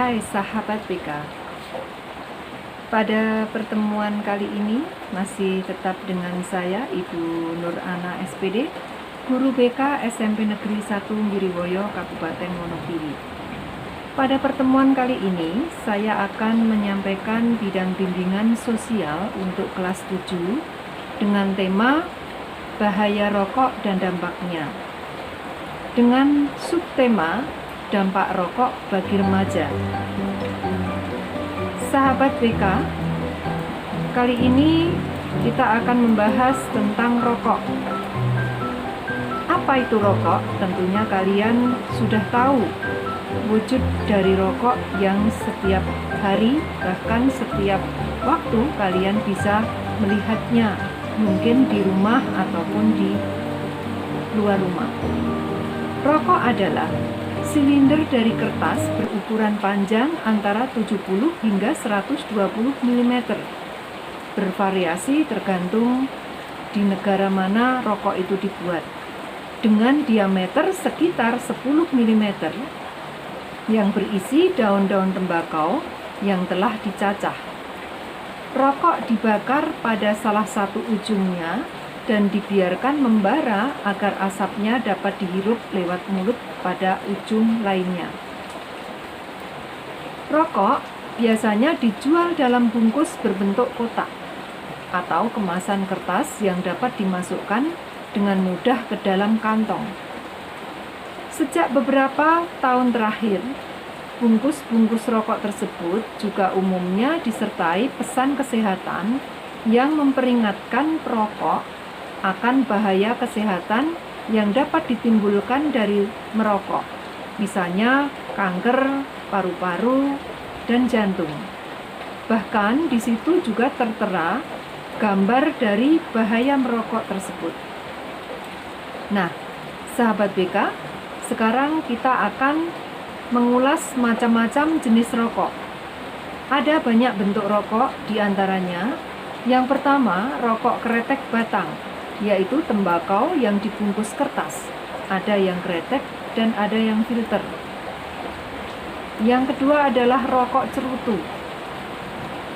Hai sahabat BK, pada pertemuan kali ini masih tetap dengan saya Ibu Nur Ana SPD, Guru BK SMP Negeri 1 Giriwoyo, Kabupaten Wonogiri. Pada pertemuan kali ini saya akan menyampaikan bidang bimbingan sosial untuk kelas 7 dengan tema bahaya rokok dan dampaknya, dengan subtema dampak rokok bagi remaja. Sahabat BK, kali ini kita akan membahas tentang rokok. Apa itu rokok? Tentunya kalian sudah tahu wujud dari rokok yang setiap hari, bahkan setiap waktu kalian bisa melihatnya, mungkin di rumah ataupun di luar rumah. Rokok adalah silinder dari kertas berukuran panjang antara 70 hingga 120 mm. Bervariasi tergantung di negara mana rokok itu dibuat. Dengan diameter sekitar 10 mm yang berisi daun-daun tembakau yang telah dicacah. Rokok dibakar pada salah satu ujungnya dan dibiarkan membara agar asapnya dapat dihirup lewat mulut pada ujung lainnya. Rokok biasanya dijual dalam bungkus berbentuk kotak atau kemasan kertas yang dapat dimasukkan dengan mudah ke dalam kantong. Sejak beberapa tahun terakhir, bungkus-bungkus rokok tersebut juga umumnya disertai pesan kesehatan yang memperingatkan perokok akan bahaya kesehatan yang dapat ditimbulkan dari merokok, misalnya kanker paru-paru dan jantung. Bahkan di situ juga tertera gambar dari bahaya merokok tersebut. Nah, sahabat BK, sekarang kita akan mengulas macam-macam jenis rokok. Ada banyak bentuk rokok, diantaranya yang pertama rokok kretek batang, yaitu tembakau yang dibungkus kertas. Ada yang kretek dan ada yang filter. Yang kedua adalah rokok cerutu.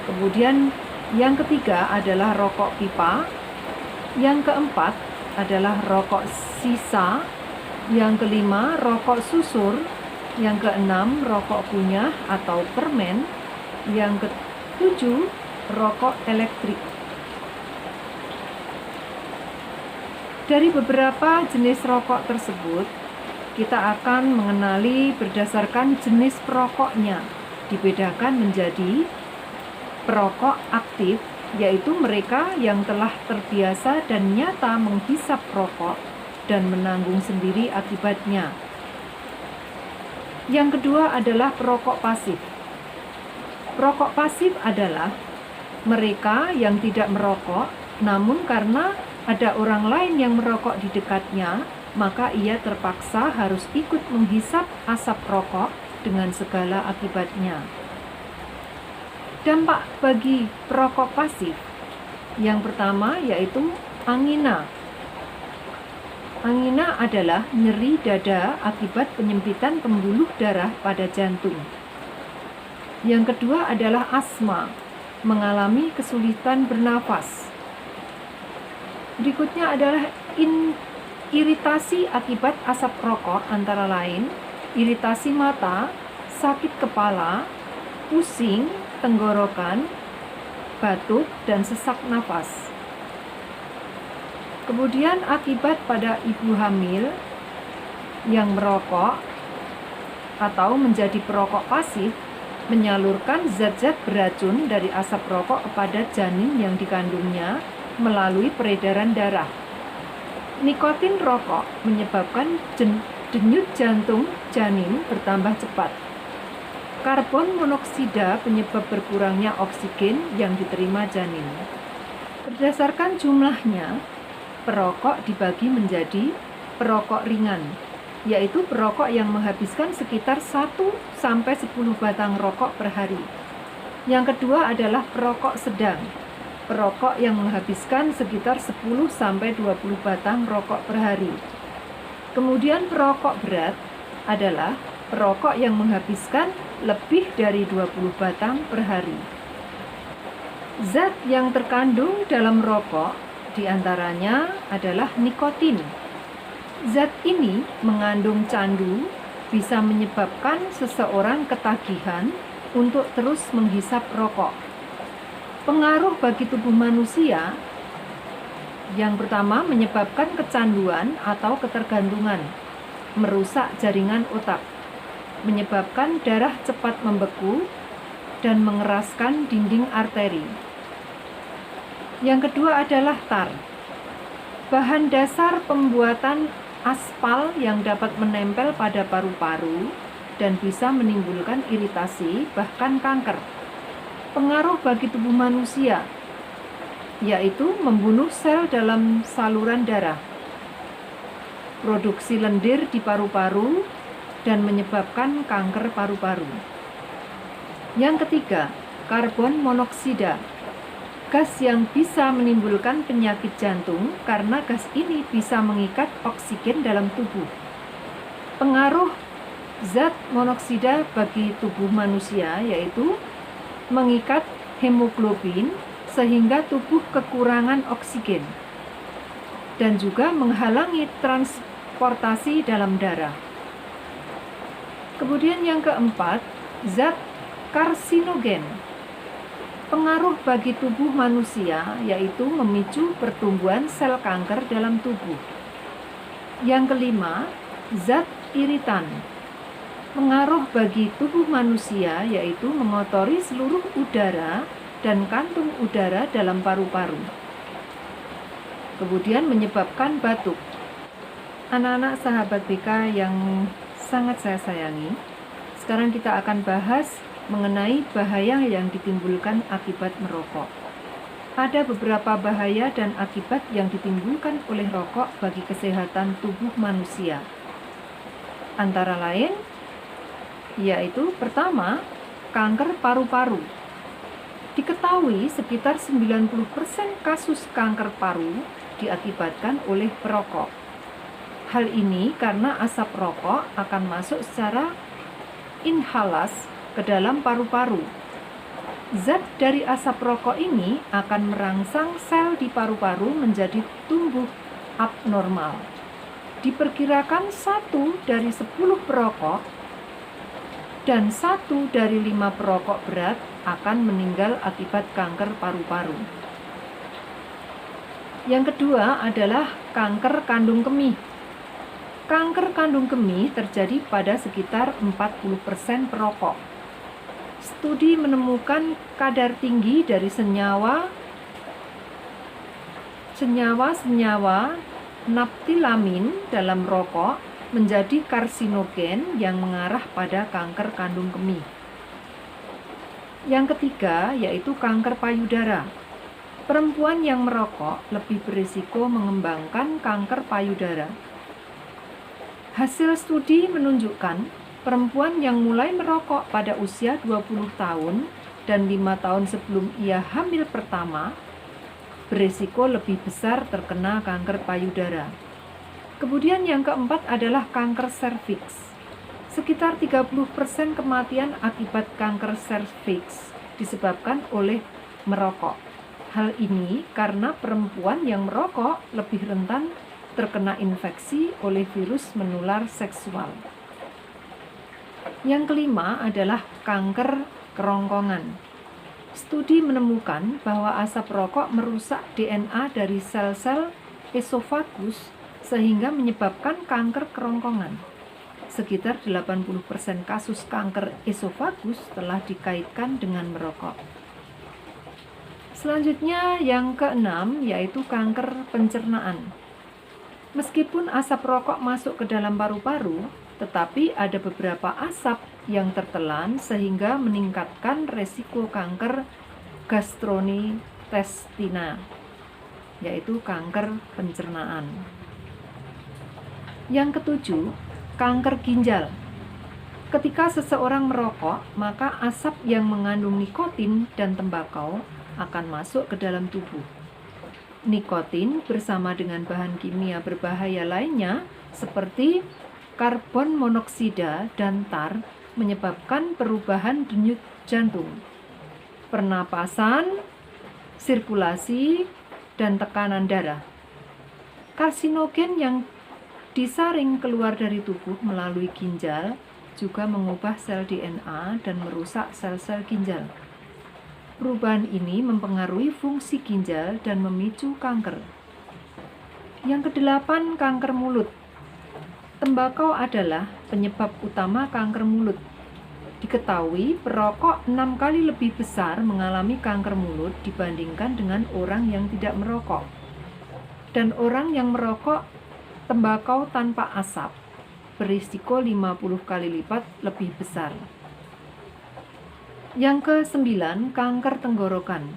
Kemudian yang ketiga adalah rokok pipa. Yang keempat adalah rokok sisa. Yang kelima rokok susur. Yang keenam rokok kunyah atau permen. Yang ketujuh rokok elektrik. Dari beberapa jenis rokok tersebut, kita akan mengenali berdasarkan jenis perokoknya. Dibedakan menjadi perokok aktif, yaitu mereka yang telah terbiasa dan nyata menghisap rokok dan menanggung sendiri akibatnya. Yang kedua adalah perokok pasif. Perokok pasif adalah mereka yang tidak merokok, namun karena ada orang lain yang merokok di dekatnya, maka ia terpaksa harus ikut menghisap asap rokok dengan segala akibatnya. Dampak bagi perokok pasif yang pertama yaitu angina. Angina adalah nyeri dada akibat penyempitan pembuluh darah pada jantung. Yang kedua adalah asma, mengalami kesulitan bernafas. Berikutnya adalah iritasi akibat asap rokok, antara lain iritasi mata, sakit kepala, pusing, tenggorokan, batuk, dan sesak nafas. Kemudian akibat pada ibu hamil yang merokok atau menjadi perokok pasif, menyalurkan zat-zat beracun dari asap rokok kepada janin yang dikandungnya melalui peredaran darah. Nikotin rokok menyebabkan denyut jantung janin bertambah cepat. Karbon monoksida penyebab berkurangnya oksigen yang diterima janin. Berdasarkan jumlahnya, perokok dibagi menjadi perokok ringan, yaitu perokok yang menghabiskan sekitar 1-10 batang rokok per hari. Yang kedua adalah perokok sedang. Perokok yang menghabiskan sekitar 10-20 batang rokok per hari. Kemudian perokok berat adalah perokok yang menghabiskan lebih dari 20 batang per hari. Zat yang terkandung dalam rokok diantaranya adalah nikotin. Zat ini mengandung candu, bisa menyebabkan seseorang ketagihan untuk terus menghisap rokok. Pengaruh bagi tubuh manusia yang pertama menyebabkan kecanduan atau ketergantungan, merusak jaringan otak, menyebabkan darah cepat membeku, dan mengeraskan dinding arteri. Yang kedua adalah tar. Bahan dasar pembuatan aspal yang dapat menempel pada paru-paru dan bisa menimbulkan iritasi, bahkan kanker. Pengaruh bagi tubuh manusia, yaitu membunuh sel dalam saluran darah, produksi lendir di paru-paru, dan menyebabkan kanker paru-paru. Yang ketiga, karbon monoksida. Gas yang bisa menimbulkan penyakit jantung karena gas ini bisa mengikat oksigen dalam tubuh. Pengaruh zat monoksida bagi tubuh manusia yaitu mengikat hemoglobin sehingga tubuh kekurangan oksigen dan juga menghalangi transportasi dalam darah. Kemudian yang keempat, zat karsinogen. Pengaruh bagi tubuh manusia yaitu memicu pertumbuhan sel kanker dalam tubuh. Yang kelima, zat iritan. Pengaruh bagi tubuh manusia yaitu mengotori seluruh udara dan kantung udara dalam paru-paru. Kemudian menyebabkan batuk. Anak-anak sahabat BK yang sangat saya sayangi, sekarang kita akan bahas mengenai bahaya yang ditimbulkan akibat merokok. Ada beberapa bahaya dan akibat yang ditimbulkan oleh rokok bagi kesehatan tubuh manusia. Antara lain, yaitu pertama, kanker paru-paru. Diketahui sekitar 90% kasus kanker paru diakibatkan oleh perokok. Hal ini karena asap rokok akan masuk secara inhalas ke dalam paru-paru. Zat dari asap rokok ini akan merangsang sel di paru-paru menjadi tumbuh abnormal. Diperkirakan 1 dari 10 perokok dan 1 dari 5 perokok berat akan meninggal akibat kanker paru-paru. Yang kedua adalah kanker kandung kemih. Kanker kandung kemih terjadi pada sekitar 40% perokok. Studi menemukan kadar tinggi dari senyawa naptilamin dalam rokok menjadi karsinogen yang mengarah pada kanker kandung kemih. Yang ketiga yaitu kanker payudara. Perempuan yang merokok lebih berisiko mengembangkan kanker payudara. Hasil studi menunjukkan perempuan yang mulai merokok pada usia 20 tahun dan 5 tahun sebelum ia hamil pertama berisiko lebih besar terkena kanker payudara. Kemudian yang keempat adalah kanker serviks. Sekitar 30% kematian akibat kanker serviks disebabkan oleh merokok. Hal ini karena perempuan yang merokok lebih rentan terkena infeksi oleh virus menular seksual. Yang kelima adalah kanker kerongkongan. Studi menemukan bahwa asap rokok merusak DNA dari sel-sel esofagus sehingga menyebabkan kanker kerongkongan. Sekitar 80% kasus kanker esofagus telah dikaitkan dengan merokok. Selanjutnya yang keenam yaitu kanker pencernaan. Meskipun asap rokok masuk ke dalam paru-paru, tetapi ada beberapa asap yang tertelan sehingga meningkatkan resiko kanker gastrointestina, yaitu kanker pencernaan. Yang ketujuh, kanker ginjal. Ketika seseorang merokok, maka asap yang mengandung nikotin dan tembakau akan masuk ke dalam tubuh. Nikotin bersama dengan bahan kimia berbahaya lainnya seperti karbon monoksida dan tar menyebabkan perubahan denyut jantung, pernapasan, sirkulasi, dan tekanan darah. Karsinogen yang disaring keluar dari tubuh melalui ginjal juga mengubah sel DNA dan merusak sel-sel ginjal. Perubahan ini mempengaruhi fungsi ginjal dan memicu kanker. Yang kedelapan, kanker mulut. Tembakau adalah penyebab utama kanker mulut. Diketahui perokok 6 kali lebih besar mengalami kanker mulut dibandingkan dengan orang yang tidak merokok. Dan orang yang merokok tembakau tanpa asap berisiko 50 kali lipat lebih besar. Yang ke-9, kanker tenggorokan.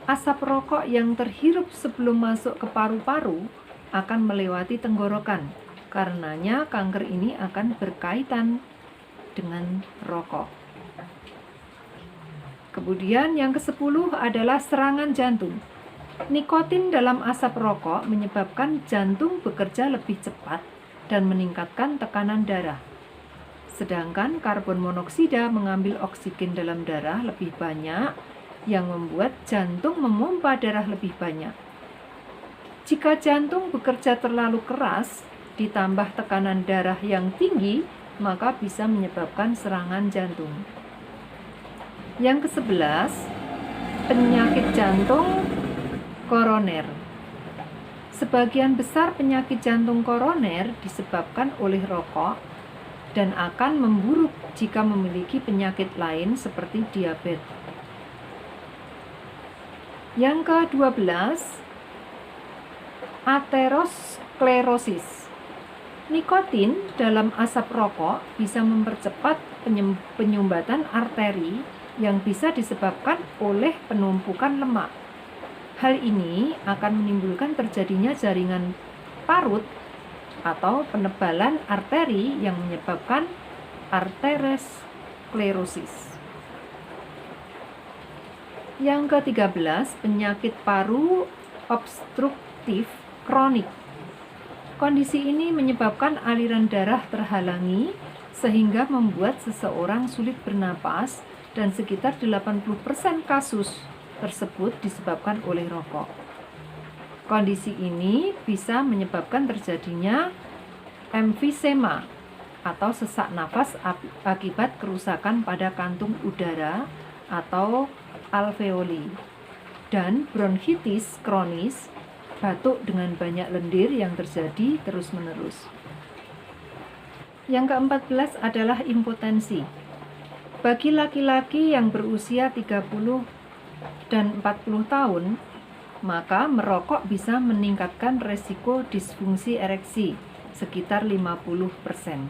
Asap rokok yang terhirup sebelum masuk ke paru-paru akan melewati tenggorokan. Karenanya kanker ini akan berkaitan dengan rokok. Kemudian yang ke-10 adalah serangan jantung. Nikotin dalam asap rokok menyebabkan jantung bekerja lebih cepat dan meningkatkan tekanan darah. Sedangkan karbon monoksida mengambil oksigen dalam darah lebih banyak yang membuat jantung memompa darah lebih banyak. Jika jantung bekerja terlalu keras ditambah tekanan darah yang tinggi, maka bisa menyebabkan serangan jantung. Yang ke-11, penyakit jantung koroner. Sebagian besar penyakit jantung koroner disebabkan oleh rokok dan akan memburuk jika memiliki penyakit lain seperti diabetes. Yang ke-12, aterosklerosis. Nikotin dalam asap rokok bisa mempercepat penyumbatan arteri yang bisa disebabkan oleh penumpukan lemak. Hal ini akan menimbulkan terjadinya jaringan parut atau penebalan arteri yang menyebabkan aterosklerosis. Yang ke-13, penyakit paru obstruktif kronik. Kondisi ini menyebabkan aliran darah terhalangi sehingga membuat seseorang sulit bernapas dan sekitar 80% kasus tersebut disebabkan oleh rokok. Kondisi ini bisa menyebabkan terjadinya emfisema atau sesak nafas akibat kerusakan pada kantung udara atau alveoli, dan bronkitis kronis, batuk dengan banyak lendir yang terjadi terus-menerus. Yang ke-14 adalah impotensi. Bagi laki-laki yang berusia 30 dan 40 tahun, maka merokok bisa meningkatkan resiko disfungsi ereksi sekitar 50%.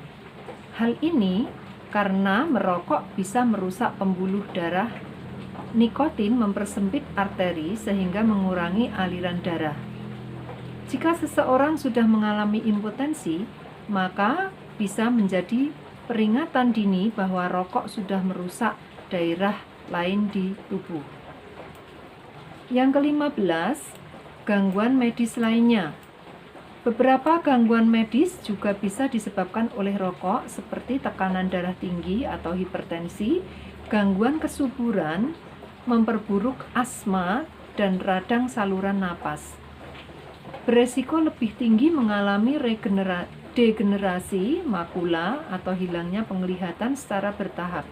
Hal ini karena merokok bisa merusak pembuluh darah. Nikotin mempersempit arteri sehingga mengurangi aliran darah. Jika seseorang sudah mengalami impotensi, maka bisa menjadi peringatan dini bahwa rokok sudah merusak daerah lain di tubuh. Yang ke-15, gangguan medis lainnya. Beberapa gangguan medis juga bisa disebabkan oleh rokok seperti tekanan darah tinggi atau hipertensi, gangguan kesuburan, memperburuk asma, dan radang saluran napas. Beresiko lebih tinggi mengalami degenerasi makula atau hilangnya penglihatan secara bertahap.